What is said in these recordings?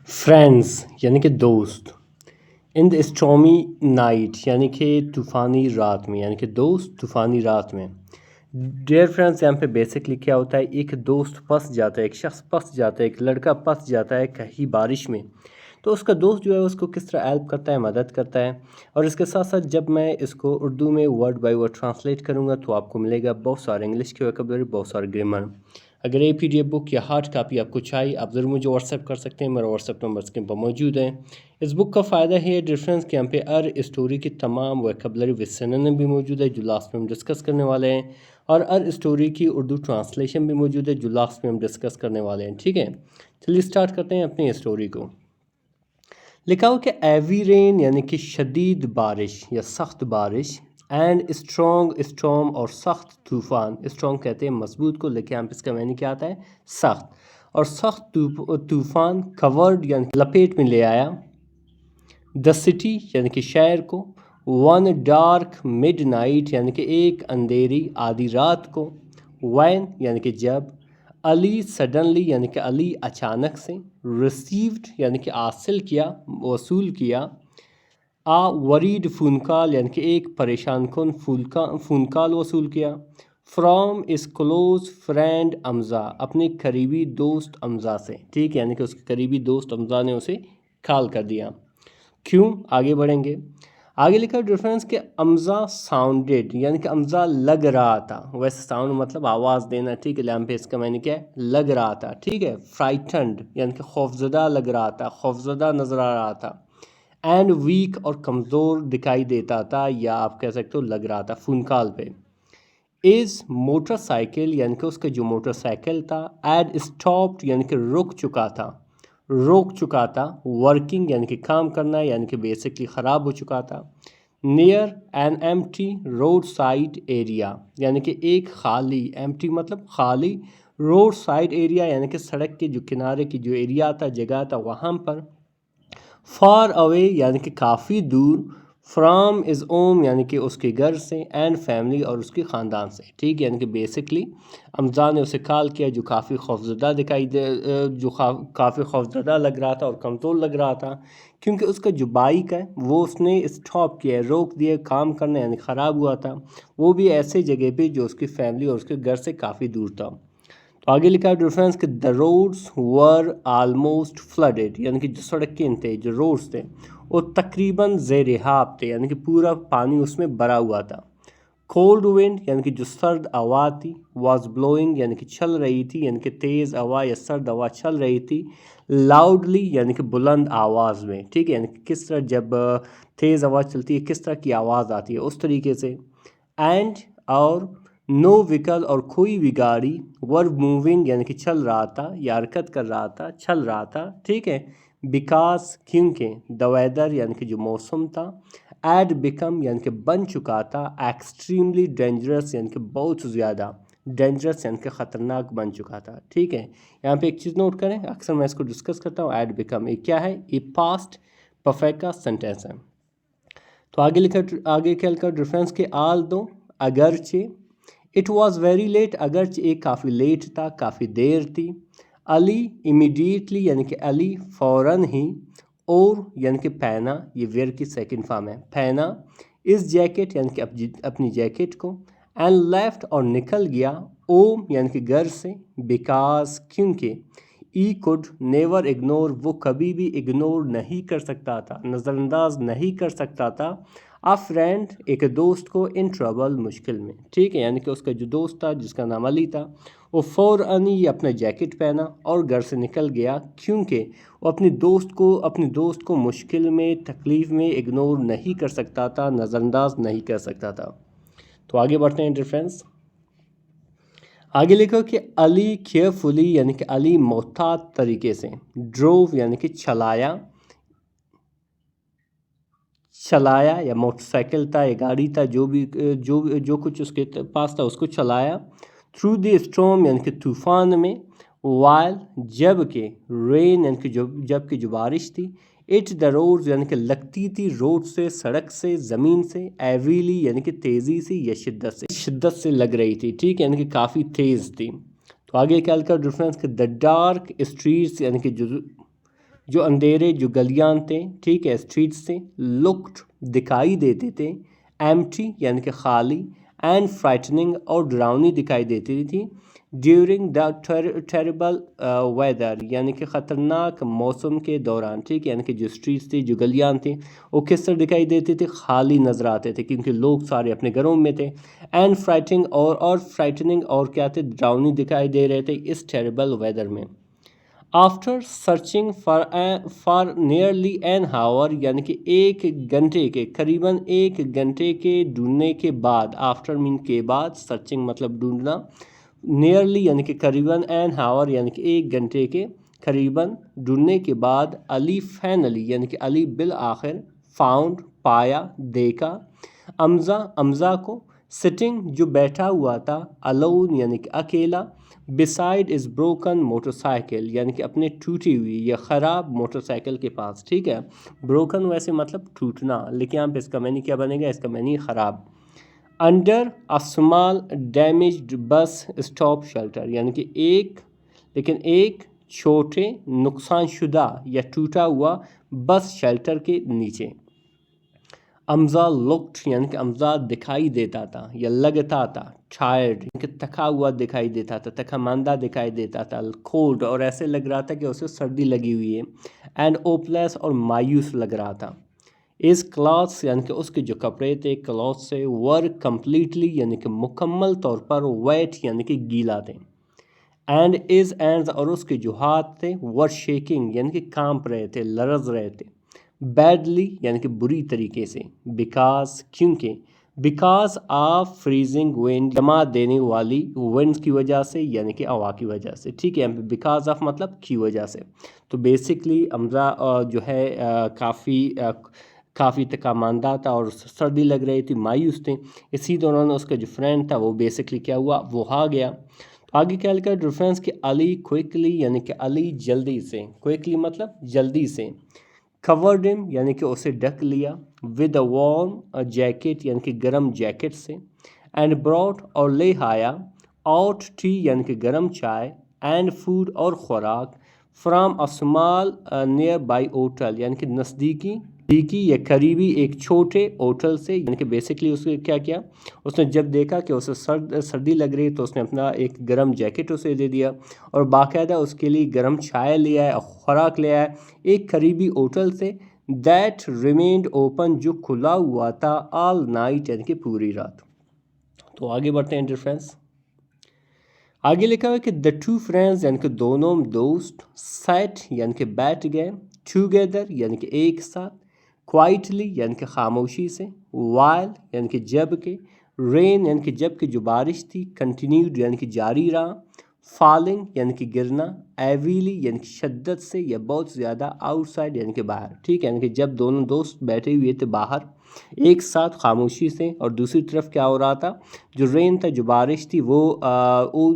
Friends یعنی کہ دوست، ان دا اسٹرامی نائٹ یعنی کہ طوفانی رات میں، یعنی کہ دوست طوفانی رات میں. ڈیئر فرینڈز، یہاں پہ بیسکلی کیا ہوتا ہے، ایک دوست پھنس جاتا ہے، ایک شخص پھنس جاتا ہے، ایک لڑکا پھنس جاتا ہے کہیں بارش میں، تو اس کا دوست جو ہے اس کو کس طرح ہیلپ کرتا ہے، مدد کرتا ہے. اور اس کے ساتھ ساتھ جب میں اس کو اردو میں ورڈ بائی ورڈ ٹرانسلیٹ کروں گا تو آپ کو ملے گا بہت سارے انگلش کے ویکیبلری، بہت سارے گرامر. اگر یہ پی ڈی ایف بک یا ہارڈ کاپی آپ کو چاہیے، آپ ضرور مجھے واٹس ایپ کر سکتے ہیں، میرا واٹس ایپ نمبر اسکرین پر موجود ہے. اس بک کا فائدہ ہے ڈفرینس کہ یہاں پہ ہر اسٹوری کی تمام ویکیبلری ود سینونیم بھی موجود ہے جو لاسٹ میں ہم ڈسکس کرنے والے ہیں، اور ہر اسٹوری کی اردو ٹرانسلیشن بھی موجود ہے جو لاسٹ میں ہم ڈسکس کرنے والے ہیں. ٹھیک ہے، چلیے اسٹارٹ کرتے ہیں اپنی اسٹوری کو. لکھا ہو کہ ایوی رین یعنی کہ شدید بارش یا سخت بارش، اینڈ اسٹرانگ اسٹارم اور سخت طوفان. اسٹرانگ کہتے ہیں مضبوط کو، لیکن یہاں پہ اس کا معنی کیا آتا ہے، سخت. اور سخت طوفان کورڈ یعنی کہ لپیٹ میں لے آیا، دا سٹی یعنی کہ شہر کو، ون ڈارک مڈ نائٹ یعنی کہ ایک اندھیری آدھی رات کو، وین یعنی کہ جب، علی سڈنلی یعنی کہ علی اچانک سے، ریسیوڈ یعنی کہ حاصل کیا، وصول کیا، آ وریڈ فون کال یعنی کہ ایک پریشان کن فون کال وصول کیا، فرام اس کلوز فرینڈ امزا اپنے قریبی دوست امزا سے. ٹھیک ہے، یعنی کہ اس کے قریبی دوست امزا نے اسے کال کر دیا. کیوں؟ آگے بڑھیں گے. آگے لکھا ڈفرینس کہ امزا ساؤنڈیڈ یعنی کہ امزا لگ رہا تھا. ویسے ساؤنڈ مطلب آواز دینا، ٹھیک ہے، لیکن پہ اس کا معنی کیا ہے، لگ رہا تھا. ٹھیک ہے، فرائٹنڈ یعنی کہ خوفزدہ لگ رہا تھا، خوفزدہ نظر آ رہا تھا. اینڈ ویک اور کمزور دکھائی دیتا تھا، یا آپ کہہ سکتے ہو لگ رہا تھا فون کال پہ. از موٹر سائیکل یعنی کہ اس کا جو موٹر سائیکل تھا، ایڈ اسٹاپڈ یعنی کہ رک چکا تھا، ورکنگ یعنی کہ کام کرنا، یعنی کہ بیسکلی خراب ہو چکا تھا. Near N empty road side area یعنی کہ ایک خالی، ایمٹی مطلب خالی، روڈ سائڈ ایریا یعنی کہ سڑک کے جو کنارے کی جو ایریا تھا، جگہ تھا، وہاں پر. فار اوے یعنی کہ کافی دور، فرام از اوم یعنی کہ اس کے گھر سے، اینڈ فیملی اور اس کے خاندان سے. ٹھیک ہے، یعنی کہ بیسکلی امزا نے اسے کال کیا جو کافی خوفزدہ کافی خوفزدہ لگ رہا تھا اور کمزور لگ رہا تھا، کیونکہ اس کا جو بائک ہے وہ اس نے اسٹاپ کیا، روک دیا کام کرنا، یعنی خراب ہوا تھا، وہ بھی ایسے جگہ پہ جو اس کی فیملی اور اس کے گھر سے کافی دور تھا. تو آگے لکھا ہے ڈفرینس کہ the roads were almost flooded یعنی کہ جو سڑکیں تھے، جو روڈس تھے، وہ تقریباً زیر آب تھے، یعنی کہ پورا پانی اس میں بھرا ہوا تھا. کولڈ ونڈ یعنی کہ جو سرد ہوا تھی، واز بلوئنگ یعنی کہ چل رہی تھی، یعنی کہ تیز ہوا یا سرد ہوا چل رہی تھی، لاؤڈلی یعنی کہ بلند آواز میں. ٹھیک ہے، یعنی کہ کس طرح جب تیز ہوا چلتی ہے کس طرح کی آواز آتی ہے، اس طریقے سے. اینڈ اور نو ویکل اور کوئی بھی گاڑی، ور موونگ یعنی کہ چل رہا تھا یا حرکت کر رہا تھا، چل رہا تھا. ٹھیک ہے، بیکاز کیونکہ، دا ویدر یعنی کہ جو موسم تھا، ایڈ بیکم یعنی کہ بن چکا تھا، ایکسٹریملی ڈینجرس یعنی کہ بہت زیادہ، ڈینجرس یعنی کہ خطرناک بن چکا تھا. ٹھیک ہے، یہاں پہ ایک چیز نوٹ کریں، اکثر میں اس کو ڈسکس کرتا ہوں، ایڈ بیکم یہ کیا ہے، یہ پاسٹ پرفیکٹ کا سینٹینس ہے. تو آگے کیا لکھا ڈفرینس کہ آل دو اگرچہ، اٹ واز ویری لیٹ اگرچہ ایک کافی لیٹ تھا، کافی دیر تھی. علی امیڈیٹلی یعنی کہ علی فوراً ہی، اور یعنی کہ پہنا، یہ ویئر کی سیکنڈ فارم ہے، پہنا، اس جیکٹ یعنی کہ اپنی جیکٹ کو، اینڈ لیفٹ اور نکل گیا، اوم یعنی کہ گھر سے، بیکاز کیونکہ، ای کوڈ نیور اگنور وہ کبھی بھی اگنور نہیں کر سکتا تھا، نظر انداز نہیں کر سکتا تھا، آ فرینڈ ایک دوست کو، ان ٹربل مشکل میں. ٹھیک ہے، یعنی کہ اس کا جو دوست تھا جس کا نام علی تھا، وہ فوراً ہی اپنا جیکٹ پہنا اور گھر سے نکل گیا، کیونکہ وہ اپنے دوست کو مشکل میں، تکلیف میں اگنور نہیں کر سکتا تھا، نظر انداز نہیں کر سکتا تھا. تو آگے بڑھتے ہیں ڈفرینس. آگے لکھو کہ علی کیئرفلی یعنی کہ علی محتاط طریقے سے، ڈروو یعنی کہ چلایا یا موٹر سائیکل تھا یا گاڑی تھا، جو کچھ اس کے پاس تھا اس کو چلایا، تھرو دی اسٹارم یعنی کہ طوفان میں، وائل جب کہ، رین یعنی کہ جب کہ جو بارش تھی، اٹ دا روڈز یعنی کہ لگتی تھی روڈ سے، سڑک سے، زمین سے، ایویلی یعنی کہ تیزی سے یا شدت سے لگ رہی تھی. ٹھیک ہے، یعنی کہ کافی تیز تھی. تو آگے کیا لکھا ڈفرینس کہ دا ڈارک اسٹریٹس یعنی کہ جو اندھیرے جو گلیاں تھے، ٹھیک ہے، اسٹریٹس تھے، لکڈ دکھائی دیتے تھے، ایمٹی یعنی کہ خالی، اینڈ فرائٹننگ اور ڈراؤنی دکھائی دیتی تھی، ڈیورنگ دا ٹیریبل ویدر یعنی کہ خطرناک موسم کے دوران، ٹھیک ہے، یعنی کہ جو اسٹریٹس تھی جو گلیاں تھیں وہ کس طرح دکھائی دیتی تھی؟ خالی نظر آتے تھے کیونکہ لوگ سارے اپنے گھروں میں تھے، اینڈ فرائٹنگ اور فرائٹننگ اور کیا تھے؟ ڈراؤنی دکھائی دے رہے تھے اس ٹیریبل ویدر میں۔ After searching for nearly an hour یعنی کہ ایک گھنٹے کے قریباً ایک گھنٹے کے ڈھونڈنے کے بعد، آفٹر مین کے بعد، سرچنگ مطلب ڈھونڈنا، نیئرلی یعنی کہ قریباً، این ہاور یعنی کہ ایک گھنٹے کے قریباً ڈھونڈنے کے بعد، علی فائنلی یعنی کہ علی بالآخر، فاؤنڈ پایا، دیکھا، امزا کو، سٹنگ جو بیٹھا ہوا تھا، الون یعنی کہ اکیلا، beside is broken motor cycle یعنی کہ اپنے ٹوٹی ہوئی یا خراب موٹر سائیکل کے پاس، ٹھیک ہے، بروکن ویسے مطلب ٹوٹنا، لیکن یہاں پہ اس کا معنی کیا بنے گا؟ اس کا معنی خراب۔ Under a small damaged bus stop shelter یعنی کہ ایک چھوٹے نقصان شدہ یا ٹوٹا ہوا بس شیلٹر کے نیچے۔ امزا لکڈ یعنی کہ امزا دکھائی دیتا تھا یا لگتا تھا، ٹائرڈ یعنی کہ تھکا ہوا دکھائی دیتا تھا، تھکا ماندہ دکھائی دیتا تھا، کولڈ اور ایسے لگ رہا تھا کہ اسے سردی لگی ہوئی ہے، اینڈ اوپلیس اور مایوس لگ رہا تھا۔ اس کلاتھس یعنی کہ اس کے جو کپڑے تھے، کلاتھس سے، ور کمپلیٹلی یعنی کہ مکمل طور پر، ویٹ یعنی کہ گیلا تھے، اینڈ از اینڈ اور اس کے جو ہاتھ تھے، ور شیکنگ یعنی کہ کانپ رہے تھے، لرز رہے تھے، بیڈلی یعنی کہ بری طریقے سے، بیکاز کیونکہ، بیکاز آف فریزنگ ونڈ جما دینے والی ونڈ کی وجہ سے یعنی کہ ہوا کی وجہ سے، ٹھیک ہے، بیکاز آف مطلب کی وجہ سے۔ تو بیسکلی امزا جو ہے کافی تکا ماندہ تھا اور سردی لگ رہی تھی، مایوس تھے، اسی دوران اس کا جو فرینڈ تھا وہ بیسکلی کیا ہوا؟ وہ آ گیا۔ تو آگے کیا لکھا ہے ریفرنس کہ علی کوئکلی یعنی کہ علی جلدی سے، کوئکلی مطلب جلدی سے، covered him یعنی کہ اسے ڈھک لیا، with a warm jacket یعنی کہ گرم جیکٹ سے، and brought اور لے آیا، out tea یعنی کہ گرم چائے، and food اور خوراک، from a small nearby hotel یعنی کہ نزدیکی یا قریبی ایک چھوٹے ہوٹل سے، یعنی کہ بیسکلی اس نے کیا کیا؟ اس نے جب دیکھا کہ اسے سردی لگ رہی تو اس نے اپنا ایک گرم جیکٹ اسے دے دیا اور باقاعدہ اس کے لیے گرم چائے لے آئے اور خوراک لے آئے ایک قریبی ہوٹل سے، دیٹ ریمینڈ اوپن جو کھلا ہوا تھا، آل نائٹ یعنی کہ پوری رات۔ تو آگے بڑھتے ہیں ڈیئر فرینڈس، آگے لکھا ہے کہ دا ٹو فرینڈز یعنی کہ دونوں دوست، سیٹ یعنی کہ بیٹھ گئے، ٹوگیدر یعنی کہ ایک ساتھ، کوائٹلی یعنی کہ خاموشی سے، وائل یعنی کہ جب کہ، رین یعنی کہ جب کہ جو بارش تھی، کنٹینیوڈ یعنی کہ جاری رہا، فالنگ یعنی کہ گرنا، ایویلی یعنی کہ شدت سے یا بہت زیادہ، آؤٹ سائڈ یعنی کہ باہر، ٹھیک ہے، یعنی کہ جب دونوں دوست بیٹھے ہوئے تھے باہر ایک ساتھ خاموشی سے، اور دوسری طرف کیا ہو رہا تھا؟ جو رین تھا، جو بارش تھی، وہ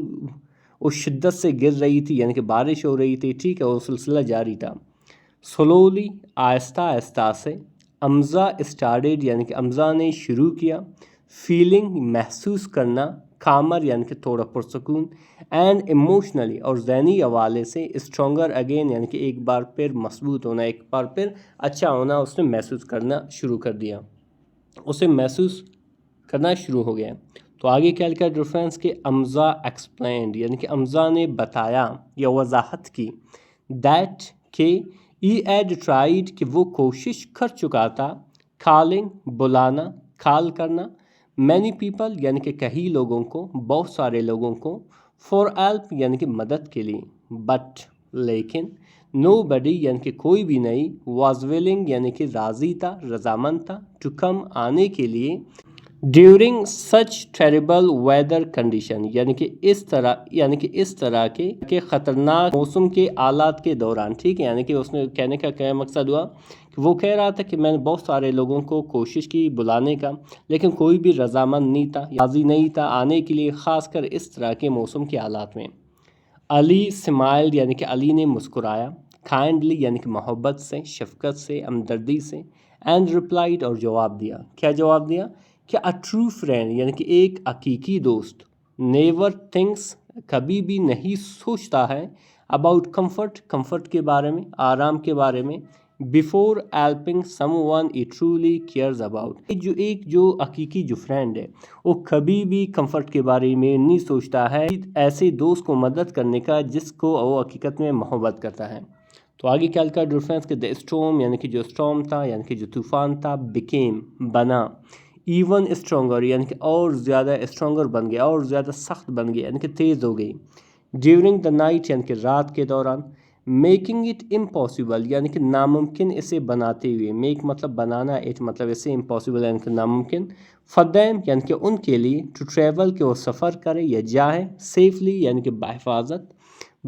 شدت سے گر رہی تھی یعنی کہ بارش ہو رہی تھی، ٹھیک ہے، وہ سلسلہ جاری تھا۔ سلولی آہستہ آہستہ سے، امزا اسٹارٹیڈ یعنی کہ امزا نے شروع کیا، فیلنگ محسوس کرنا، کامر یعنی کہ تھوڑا پرسکون، اینڈ ایموشنلی اور ذہنی حوالے سے، اسٹرانگر اگین یعنی کہ ایک بار پھر مضبوط ہونا، ایک بار پھر اچھا ہونا، اس نے محسوس کرنا شروع کر دیا، اسے محسوس کرنا شروع ہو گیا۔ تو آگے کیا لکھا ہے ریفرنس کہ امزا ایکسپلینڈ یعنی کہ امزا نے بتایا یا وضاحت کی، دیٹ کہ ای ایڈ ٹرائیڈ کہ وہ کوشش کر چکا تھا، کالنگ بلانا، کال کرنا، مینی پیپل یعنی کہ کئی لوگوں کو، بہت سارے لوگوں کو، فار ہیلپ یعنی کہ مدد کے لیے، بٹ لیکن، نو بڈی یعنی کہ کوئی بھی نہیں، واز ولنگ یعنی کہ راضی تھا، رضامند تھا، ٹو کم آنے کے لیے، ڈیورنگ سچ ٹیریبل ویدر کنڈیشن یعنی کہ اس طرح کے خطرناک موسم کے حالات کے دوران، ٹھیک ہے، یعنی کہ اس نے کہنے کا کیا مقصد ہوا کہ وہ کہہ رہا تھا کہ میں نے بہت سارے لوگوں کو کوشش کی بلانے کا لیکن کوئی بھی رضامند نہیں تھا، راضی نہیں تھا آنے کے لیے، خاص کر اس طرح کے موسم کے حالات میں۔ علی اسمائلڈ یعنی کہ علی نے مسکرایا، کائنڈلی یعنی کہ محبت سے، شفقت سے، ہمدردی سے، اینڈ ریپلائڈ اور جواب دیا، کیا جواب دیا کہ اے ٹرو فرینڈ یعنی کہ ایک حقیقی دوست، نیور تھنکس کبھی بھی نہیں سوچتا ہے، اباؤٹ کمفرٹ، کمفرٹ کے بارے میں، آرام کے بارے میں، before helping some one E truly cares about, جو حقیقی جو فرینڈ ہے وہ کبھی بھی کمفرٹ کے بارے میں نہیں سوچتا ہے، ایسے دوست کو مدد کرنے کا جس کو وہ حقیقت میں محبت کرتا ہے۔ تو آگے کیا لکھا ڈیفرنس کہ دا اسٹورم یعنی کہ جو اسٹورم تھا یعنی کہ جو طوفان تھا، بیکیم بنا، ایون اسٹرانگر یعنی کہ اور زیادہ اسٹرانگر بن گیا، اور زیادہ سخت بن گیا یعنی کہ تیز ہو گئی، ڈیورنگ دا نائٹ یعنی کہ رات کے دوران، میکنگ اٹ امپاسبل یعنی کہ ناممکن اسے بناتے ہوئے، میک مطلب بنانا، اٹ مطلب اسے امپاسبل یعنی کہ ناممکن، فار دیم یعنی کہ ان کے لیے، ٹو ٹریول کہ وہ سفر کرے یا جائے، سیفلی یعنی کہ بحفاظت،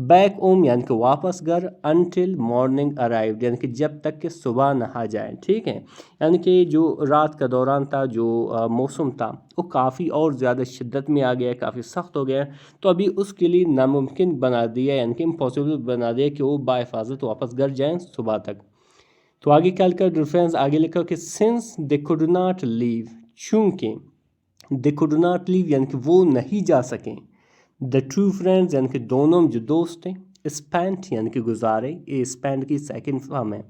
بیک ہوم یعنی کہ واپس گھر، انٹل مارننگ ارائیوڈ یعنی کہ جب تک کہ صبح نہ آ جائے، ٹھیک ہے، یعنی کہ جو رات کا دوران تھا، جو موسم تھا وہ کافی اور زیادہ شدت میں آ گیا، کافی سخت ہو گیا، تو ابھی اس کے لیے ناممکن بنا دیا یعنی کہ امپاسبل بنا دیا کہ وہ بحفاظت واپس گھر جائیں صبح تک۔ تو آگے کیا لکھا ریفرنس، آگے لکھا کہ since they could not leave، چونکہ دے could not leave یعنی کہ وہ نہیں جا سکیں، دا ٹرو فرینڈز یعنی کہ دونوں جو دوست تھے، اسپینٹ یعنی کہ گزارے، اے اسپینڈ کی سیکنڈ فارم ہے،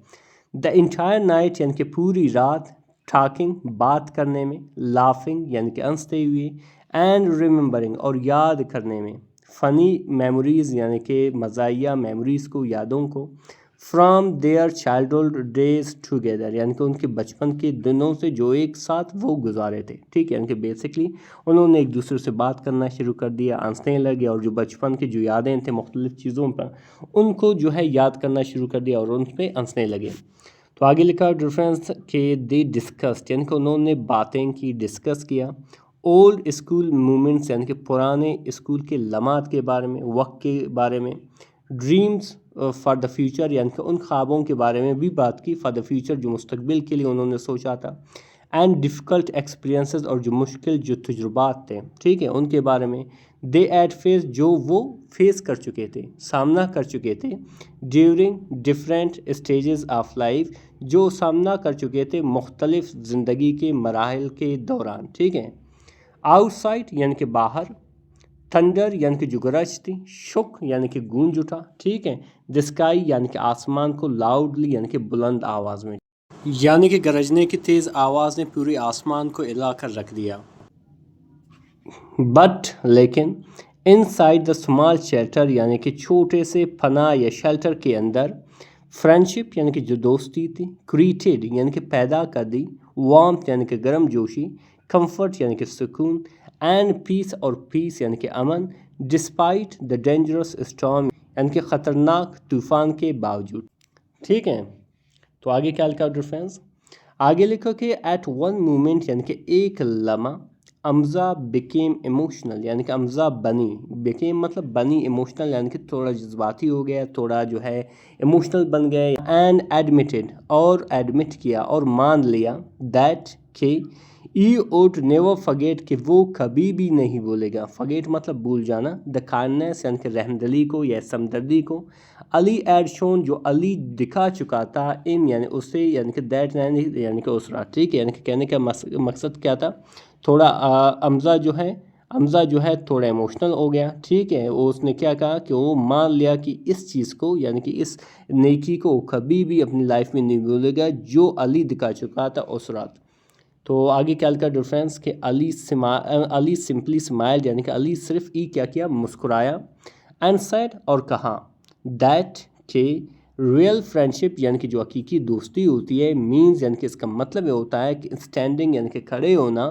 دا انٹائر نائٹ یعنی کہ پوری رات، ٹاکنگ بات کرنے میں، لافنگ یعنی کہ ہنستے ہوئے، اینڈ ریممبرنگ اور یاد کرنے میں، فنی میموریز یعنی کہ مزاحیہ میموریز کو، یادوں کو، from their childhood days together یعنی کہ ان کے بچپن کے دنوں سے جو ایک ساتھ وہ گزارے تھے، ٹھیک ہے، یعنی کہ بیسکلی انہوں نے ایک دوسرے سے بات کرنا شروع کر دیا، ہنسنے لگے، اور جو بچپن کی جو یادیں تھے مختلف چیزوں پر، ان کو جو ہے یاد کرنا شروع کر دیا اور ان پہ ہنسنے لگے۔ تو آگے لکھا ڈیفرنس کہ دے ڈسکسڈ یعنی کہ انہوں نے باتیں کی، ڈسکس کیا، اولڈ اسکول مومنٹس یعنی کہ پرانے اسکول کے لمحات کے بارے میں، وقت کے بارے میں، ڈریمز فار دا فیوچر یعنی کہ ان خوابوں کے بارے میں بھی بات کی، فار دا فیوچر جو مستقبل کے لیے انہوں نے سوچا تھا، اینڈ ڈیفیکلٹ ایکسپیرینسز اور جو مشکل جو تجربات تھے، ٹھیک ہے، ان کے بارے میں، دے ایٹ فیس جو وہ فیس کر چکے تھے، سامنا کر چکے تھے، during different stages of life جو سامنا کر چکے تھے مختلف زندگی کے مراحل کے دوران، ٹھیک ہے، آؤٹ سائڈ یعنی کہ باہر، تھنڈر یعنی کہ جو گرج تھی، شک یعنی کہ گونج اٹھا، ٹھیک ہے، دی اسکائی یعنی کہ آسمان کو، لاؤڈلی یعنی کہ بلند آواز میں، یعنی کہ گرجنے کی تیز آواز نے پورے آسمان کو ہلا کر رکھ دیا، بٹ لیکن ان سائڈ دا اسمال شیلٹر یعنی کہ چھوٹے سے پناہ یا شیلٹر کے اندر، فرینڈشپ یعنی کہ جو دوستی تھی، کریٹڈ یعنی کہ پیدا کر دی، وارمتھ یعنی کہ گرم جوشی، کمفرٹ یعنی کہ سکون، اینڈ پیس اور پیس یعنی کہ امن، ڈسپائٹ دا ڈینجرس اسٹارم یعنی کہ خطرناک طوفان کے باوجود، ٹھیک ہے۔ تو آگے کیا لکھا ڈیفرنس، آگے لکھو کہ ایٹ ون مومنٹ یعنی کہ ایک لمحہ، امزا بیکیم ایموشنل یعنی کہ امزا بنی، بیکیم مطلب بنی، ایموشنل یعنی کہ تھوڑا جذباتی ہو گیا، تھوڑا جو ہے ایموشنل بن گئے، اینڈ ایڈمٹڈ اور ایڈمٹ کیا اور مان لیا، دیٹ کہ ای وڈ نیور فگیٹ کہ وہ کبھی بھی نہیں بھولے گا، فگیٹ مطلب بھول جانا، دا کائنڈنس یعنی کہ رحمدلی کو یا سمدردی کو، علی ایڈ شون جو علی دکھا چکا تھا، ان یعنی اسے یعنی کہ دیٹ یعنی کہ اس رات، ٹھیک ہے، یعنی کہ کہنے کا مقصد کیا تھا، تھوڑا حمزہ جو ہے تھوڑا ایموشنل ہو گیا، ٹھیک ہے، اس نے کیا کہا کہ وہ مان لیا کہ اس چیز کو یعنی کہ اس نیکی کو کبھی بھی اپنی لائف میں نہیں بھولے گا جو علی دکھا چکا تھا اس رات۔ تو آگے کیا لکھا ڈیفرنس کہ علی سمپلی اسمائلڈ یعنی کہ علی صرف کیا کیا، مسکرایا، اینڈ سیڈ اور کہا، دیٹ کہ ریئل فرینڈشپ یعنی کہ جو حقیقی دوستی ہوتی ہے، مینز یعنی کہ اس کا مطلب یہ ہوتا ہے کہ اسٹینڈنگ یعنی کہ کھڑے ہونا،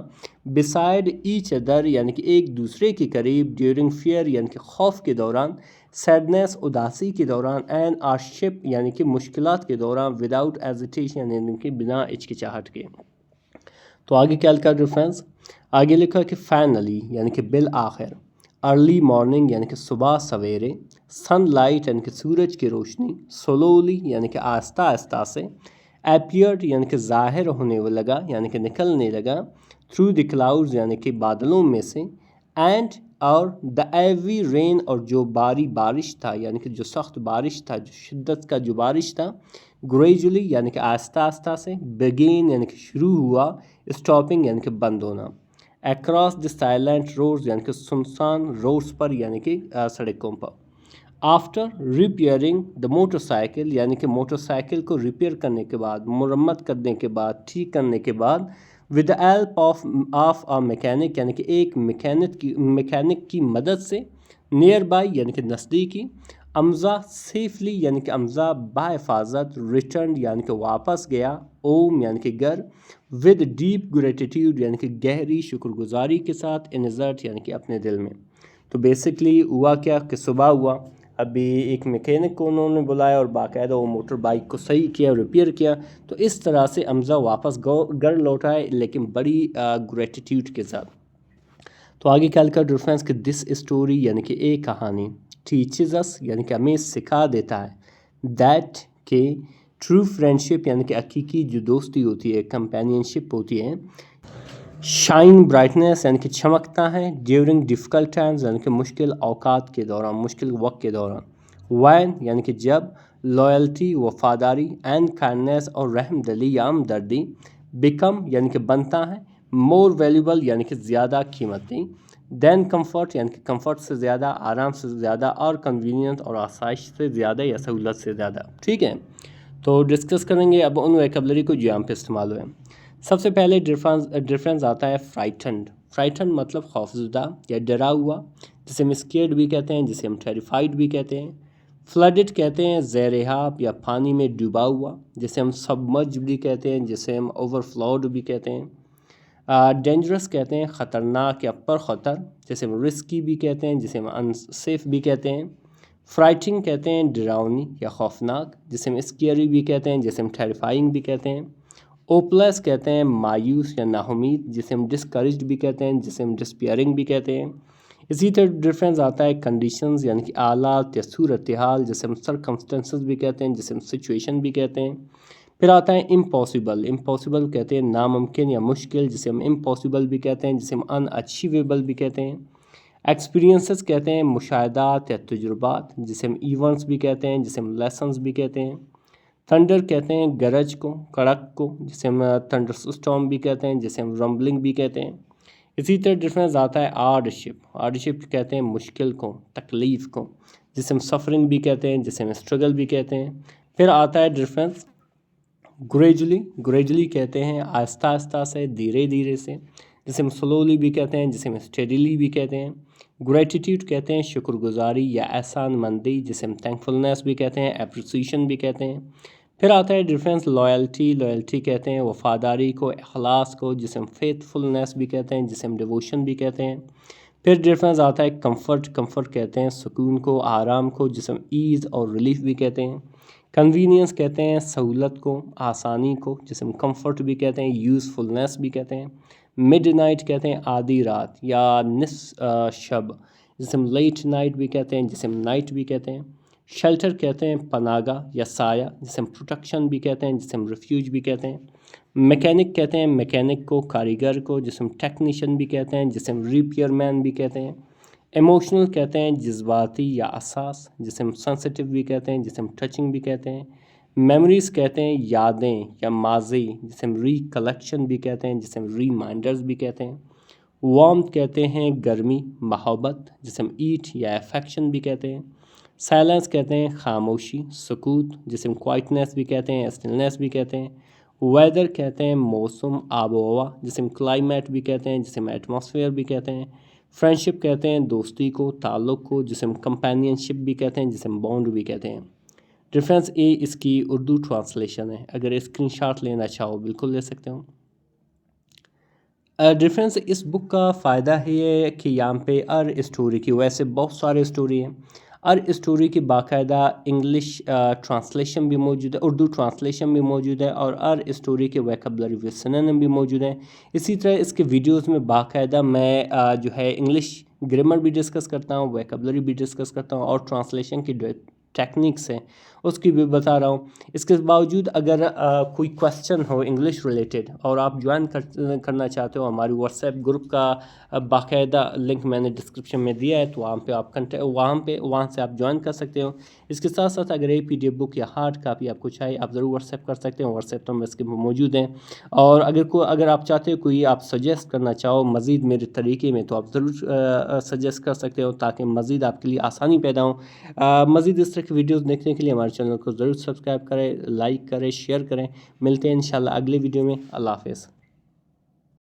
بسائڈ ایچ ادر یعنی کہ ایک دوسرے کے قریب، ڈیورنگ فیئر یعنی کہ خوف کے دوران، سیڈنس اداسی کے دوران، اینڈ ہارڈشپ یعنی کہ مشکلات کے دوران، وداؤٹ ایزیٹیشن یعنی کہ بنا ہچکچاہٹ کے۔ تو آگے کیا لکھا ریفرنس، آگے لکھا کہ فائنلی یعنی کہ بالآخر، ارلی مارننگ یعنی کہ صبح سویرے، سن لائٹ یعنی کہ سورج کی روشنی، سلولی یعنی کہ آہستہ آہستہ سے، اپیئرڈ یعنی کہ ظاہر ہونے لگا یعنی کہ نکلنے لگا، تھرو دی کلاؤڈز یعنی کہ بادلوں میں سے، اینڈ اور دا ایوی رین اور جو بارش تھا یعنی کہ جو سخت بارش تھا، جو شدت کا جو بارش تھا، گریجولی یعنی کہ آہستہ آہستہ سے، بگین یعنی کہ شروع ہوا، اسٹاپنگ یعنی کہ بند ہونا، اکراس دی سائلنٹ روڈز یعنی کہ سنسان روڈز پر یعنی کہ سڑکوں پر، after repairing the motorcycle یعنی کہ موٹر سائیکل کو ریپیئر کرنے کے بعد، مرمت کرنے کے بعد، ٹھیک کرنے کے بعد، with the help of a mechanic یعنی کہ ایک میکینک کی مدد سے، نیئر بائی یعنی کہ نزدیکی، امزا سیفلی یعنی کہ امزا بحفاظت، ریٹرن یعنی کہ واپس گیا، اوم یعنی کہ گھر، ود ڈیپ گریٹیٹیوڈ یعنی کہ گہری شکر گزاری کے ساتھ، ان ہز ہارٹ یعنی کہ اپنے دل میں۔ تو بیسکلی ہوا کیا کہ صبح ہوا، ابھی ایک میکینک کو انہوں نے بلایا اور باقاعدہ وہ موٹر بائک کو صحیح کیا، ریپیئر کیا، تو اس طرح سے امزا واپس گھر لوٹ آئے، لیکن بڑی گریٹیٹیوڈ کے ساتھ۔ تو آگے کیا لکھا ریفرنس کہ دس اسٹوری یعنی کہ ایک کہانی، ٹیچز اس یعنی کہ ہمیں سکھا دیتا ہے، دیٹ کہ ٹرو فرینڈشپ یعنی کہ حقیقی جو دوستی ہوتی ہے، کمپینین شپ ہوتی ہے، شائن برائٹنیس یعنی کہ چمکتا ہے، ڈیورنگ ڈیفیکلٹ ٹائمز یعنی کہ مشکل اوقات کے دوران، مشکل وقت کے دوران، وین یعنی کہ جب، لائلٹی وفاداری، اینڈ کائنڈنیس اور رحم دلی یا ہمدردی، بیکم یعنی کہ بنتا ہے، مور ویلیبل یعنی کہ زیادہ قیمتی، دین کمفرٹ یعنی کہ کمفرٹ سے زیادہ، آرام سے زیادہ، اور کنوینئنٹ اور آسائش سے زیادہ یا سہولت سے زیادہ۔ ٹھیک ہے، تو ڈسکس کریں گے اب ان ویکیبلری کو جو یہاں پہ استعمال ہوئے۔ سب سے پہلے ڈفرینس آتا ہے فرائٹنڈ مطلب خوفزدہ یا ڈرا ہوا، جسے ہم اسکیئرڈ بھی کہتے ہیں، جسے ہم ٹیریفائڈ بھی کہتے ہیں۔ فلڈڈ کہتے ہیں زیر آب یا پانی میں ڈوبا ہوا، جسے ہم سبمرج بھی کہتے ہیں، جسے ہم اوور فلوڈ بھی کہتے ہیں۔ ڈینجرس کہتے ہیں خطرناک یا پر خطر، جسے ہم رسکی بھی کہتے ہیں، جسے ہم انسیف بھی کہتے ہیں۔ فرائٹنگ کہتے ہیں ڈراؤنی یا خوفناک، جسے ہم اسکیئری بھی کہتے ہیں، جسے ہم ٹیریفائنگ بھی کہتے ہیں۔ اوپلیس کہتے ہیں مایوس یا ناامید، جسے ہم ڈسکریجڈ بھی کہتے ہیں، جسے ہم ڈسپیئرنگ بھی کہتے ہیں۔ اسی طرح ڈفرینس آتا ہے کنڈیشنز یعنی کہ حالات یا صورتحال، جسے ہم سرکمسٹنسز بھی کہتے ہیں، جسے ہم سچویشن بھی کہتے ہیں۔ پھر آتا ہے امپاسبل کہتے ہیں ناممکن یا مشکل، جسے ہم امپاسبل بھی کہتے ہیں، جسے ہم ان اچیویبل بھی کہتے ہیں۔ ایکسپیرینسز کہتے ہیں مشاہدات یا تجربات، جسے ہم ایونٹس بھی کہتے ہیں، جسے ہم لیسنز بھی کہتے ہیں۔ تھنڈر کہتے ہیں گرج کو، کڑک کو، جسے ہم تھنڈر سٹارم بھی کہتے ہیں، جسے ہم رمبلنگ بھی کہتے ہیں۔ اسی طرح ڈفرینس آتا ہے ہارڈشپ کہتے ہیں مشکل کو، تکلیف کو، جسے ہم سفرنگ بھی کہتے ہیں، جسے ہم اسٹرگل بھی کہتے ہیں۔ پھر آتا ہے ڈفرینس گریجولی کہتے ہیں آہستہ آہستہ سے، دھیرے دھیرے سے، جسے ہم سلولی بھی کہتے ہیں، جسے ہم اسٹیڈیلی بھی کہتے ہیں۔ گریٹیٹیوڈ کہتے ہیں شکر گزاری یا احسان مندی، جسے ہم تھینکفلنس بھی کہتے ہیں، اپریسیشن بھی کہتے ہیں۔ پھر آتا ہے ڈفرینس لائلٹی کہتے ہیں وفاداری کو، اخلاص کو، جسے ہم فیتھفلنس بھی کہتے ہیں، جسے ہم ڈیووشن بھی کہتے ہیں۔ پھر ڈفرینس آتا ہے کمفرٹ کہتے ہیں سکون کو، آرام کو، جسے ہم ایز اور ریلیف بھی کہتے ہیں۔ کنوینئنس کہتے ہیں سہولت کو، آسانی کو، جسے ہم کمفرٹ بھی کہتے ہیں، یوزفلنس بھی کہتے ہیں۔ مڈ نائٹ کہتے ہیں آدھی رات یا نصف شب، جسے ہم لیٹ نائٹ بھی کہتے ہیں، جسے ہم نائٹ بھی کہتے ہیں۔ شیلٹر کہتے ہیں پناہ گاہ یا سایہ، جسے ہم پروٹیکشن بھی کہتے ہیں، جسے ہم ریفیوج بھی کہتے ہیں۔ میکینک کہتے ہیں میکینک کو، کاریگر کو، جسے ہم ٹیکنیشین بھی کہتے ہیں، جسے ہم ریپیئر مین بھی کہتے ہیں۔ ایموشنل کہتے ہیں جذباتی یا حساس، جسے ہم سینسٹیو بھی کہتے ہیں، جسے ہم ٹچنگ بھی کہتے ہیں۔ میموریز کہتے ہیں یادیں یا ماضی، جسے ہم ریکلیکشن بھی کہتے ہیں، جسے ہم ریمائنڈرز بھی کہتے ہیں۔ وارمتھ کہتے ہیں گرمی، محبت، جسے ہم ایٹ یا افیکشن بھی کہتے ہیں۔ سائلنس کہتے ہیں خاموشی، سکوت، جسے ہم کوائٹنیس بھی کہتے ہیں، اسٹلنیس بھی کہتے ہیں۔ ویدر کہتے ہیں موسم، آب و ہوا، جسے ہم کلائمیٹ بھی کہتے ہیں، جسے ہم ایٹماسفیئر بھی کہتے ہیں۔ فرینڈشپ کہتے ہیں دوستی کو، تعلق کو، جسے ہم کمپینین شپ بھی کہتے ہیں، جسے ہم بانڈ بھی کہتے ہیں۔ ریفرنس اے اس کی اردو ٹرانسلیشن ہے، اگر اسکرین شاٹ لینا چاہو بالکل لے سکتے ہو۔ ڈفرینس اس بک کا فائدہ ہے کہ یہاں پہ ہر اسٹوری کی، ویسے بہت سارے اسٹوری ہیں، ہر اسٹوری کی باقاعدہ انگلش ٹرانسلیشن بھی موجود ہے، اردو ٹرانسلیشن بھی موجود ہے، اور ہر اسٹوری کے ویکیبلری ود سنونیم بھی موجود ہیں۔ اسی طرح اس کے ویڈیوز میں باقاعدہ میں جو ہے انگلش گرامر بھی ڈسکس کرتا ہوں، ویکیبلری بھی ڈسکس کرتا ہوں، اور ٹرانسلیشن کی ٹیکنیکس ہیں اس کی بھی بتا رہا ہوں. اس کے باوجود اگر کوئی کویسچن ہو انگلش ریلیٹڈ اور آپ جوائن کرنا چاہتے ہو ہماری واٹس ایپ گروپ کا باقاعدہ لنک میں نے ڈسکرپشن میں دیا ہے، تو وہاں پہ آپ وہاں سے آپ جوائن کر سکتے ہو. اس کے ساتھ ساتھ اگر یہ PDF بک یا ہارڈ کاپی آپ کو چاہیے آپ ضرور واٹس ایپ کر سکتے ہیں. واٹس ایپ نمبر اس کے موجود ہیں. اور اگر آپ چاہتے ہو کوئی آپ سجیسٹ کرنا چاہو مزید میرے طریقے میں، تو آپ ضرور سجیسٹ کر سکتے ہو تاکہ مزید آپ کے لیے آسانی پیدا ہو. مزید اس طرح کی ویڈیوز دیکھنے کے لیے ہمارے چینل کو ضرور سبسکرائب کریں، لائک کریں، شیئر کریں. ملتے ہیں انشاءاللہ اگلے ویڈیو میں. اللہ حافظ.